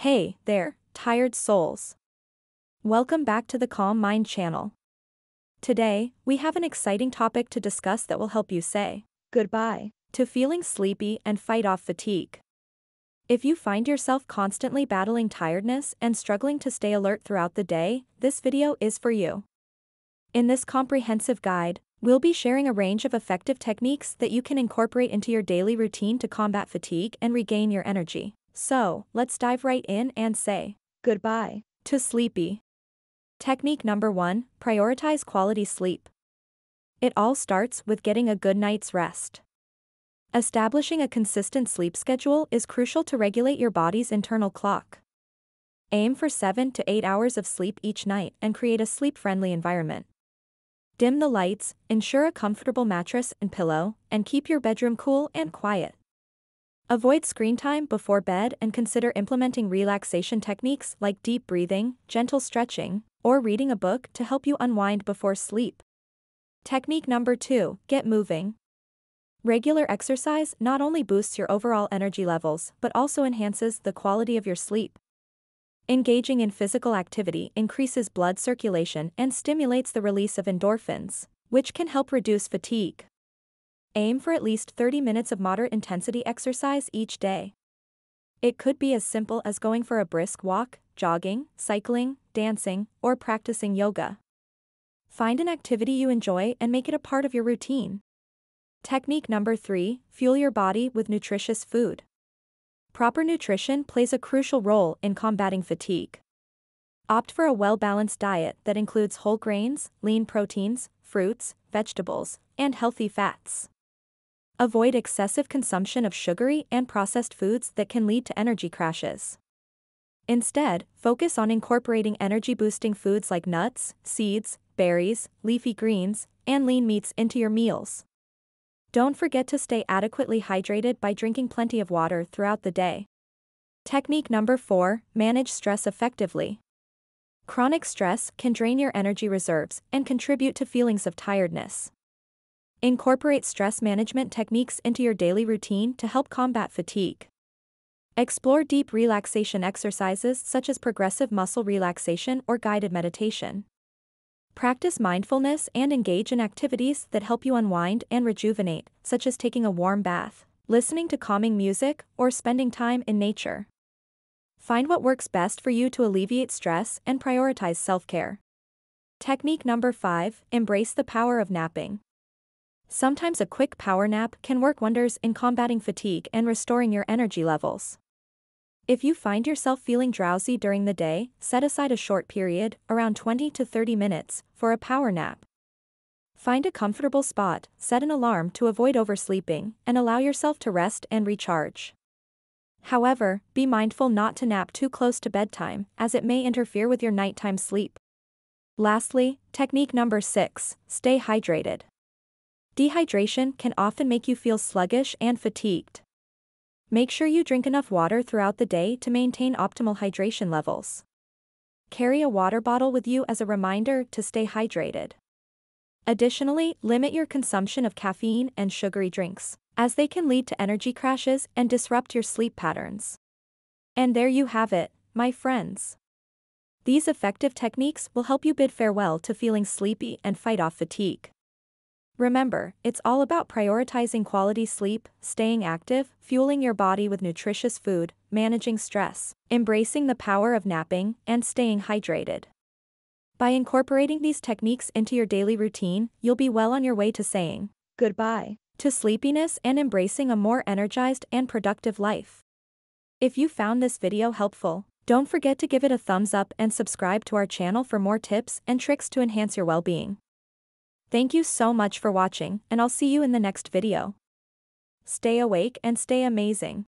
Hey there, tired souls. Welcome back to the Calm Mind channel. Today, we have an exciting topic to discuss that will help you say goodbye to feeling sleepy and fight off fatigue. If you find yourself constantly battling tiredness and struggling to stay alert throughout the day, this video is for you. In this comprehensive guide, we'll be sharing a range of effective techniques that you can incorporate into your daily routine to combat fatigue and regain your energy. So, let's dive right in and say goodbye to sleepy. Technique number 1, prioritize quality sleep. It all starts with getting a good night's rest. Establishing a consistent sleep schedule is crucial to regulate your body's internal clock. Aim for 7 to 8 hours of sleep each night and create a sleep-friendly environment. Dim the lights, ensure a comfortable mattress and pillow, and keep your bedroom cool and quiet. Avoid screen time before bed and consider implementing relaxation techniques like deep breathing, gentle stretching, or reading a book to help you unwind before sleep. Technique number 2, get moving. Regular exercise not only boosts your overall energy levels but also enhances the quality of your sleep. Engaging in physical activity increases blood circulation and stimulates the release of endorphins, which can help reduce fatigue. Aim for at least 30 minutes of moderate intensity exercise each day. It could be as simple as going for a brisk walk, jogging, cycling, dancing, or practicing yoga. Find an activity you enjoy and make it a part of your routine. Technique number 3, fuel your body with nutritious food. Proper nutrition plays a crucial role in combating fatigue. Opt for a well-balanced diet that includes whole grains, lean proteins, fruits, vegetables, and healthy fats. Avoid excessive consumption of sugary and processed foods that can lead to energy crashes. Instead, focus on incorporating energy-boosting foods like nuts, seeds, berries, leafy greens, and lean meats into your meals. Don't forget to stay adequately hydrated by drinking plenty of water throughout the day. Technique number 4, manage stress effectively. Chronic stress can drain your energy reserves and contribute to feelings of tiredness. Incorporate stress management techniques into your daily routine to help combat fatigue. Explore deep relaxation exercises such as progressive muscle relaxation or guided meditation. Practice mindfulness and engage in activities that help you unwind and rejuvenate, such as taking a warm bath, listening to calming music, or spending time in nature. Find what works best for you to alleviate stress and prioritize self-care. Technique number 5, embrace the power of napping. Sometimes a quick power nap can work wonders in combating fatigue and restoring your energy levels. If you find yourself feeling drowsy during the day, set aside a short period, around 20 to 30 minutes, for a power nap. Find a comfortable spot, set an alarm to avoid oversleeping, and allow yourself to rest and recharge. However, be mindful not to nap too close to bedtime, as it may interfere with your nighttime sleep. Lastly, technique number 6, stay hydrated. Dehydration can often make you feel sluggish and fatigued. Make sure you drink enough water throughout the day to maintain optimal hydration levels. Carry a water bottle with you as a reminder to stay hydrated. Additionally, limit your consumption of caffeine and sugary drinks, as they can lead to energy crashes and disrupt your sleep patterns. And there you have it, my friends. These effective techniques will help you bid farewell to feeling sleepy and fight off fatigue. Remember, it's all about prioritizing quality sleep, staying active, fueling your body with nutritious food, managing stress, embracing the power of napping, and staying hydrated. By incorporating these techniques into your daily routine, you'll be well on your way to saying goodbye to sleepiness and embracing a more energized and productive life. If you found this video helpful, don't forget to give it a thumbs up and subscribe to our channel for more tips and tricks to enhance your well-being. Thank you so much for watching, and I'll see you in the next video. Stay awake and stay amazing.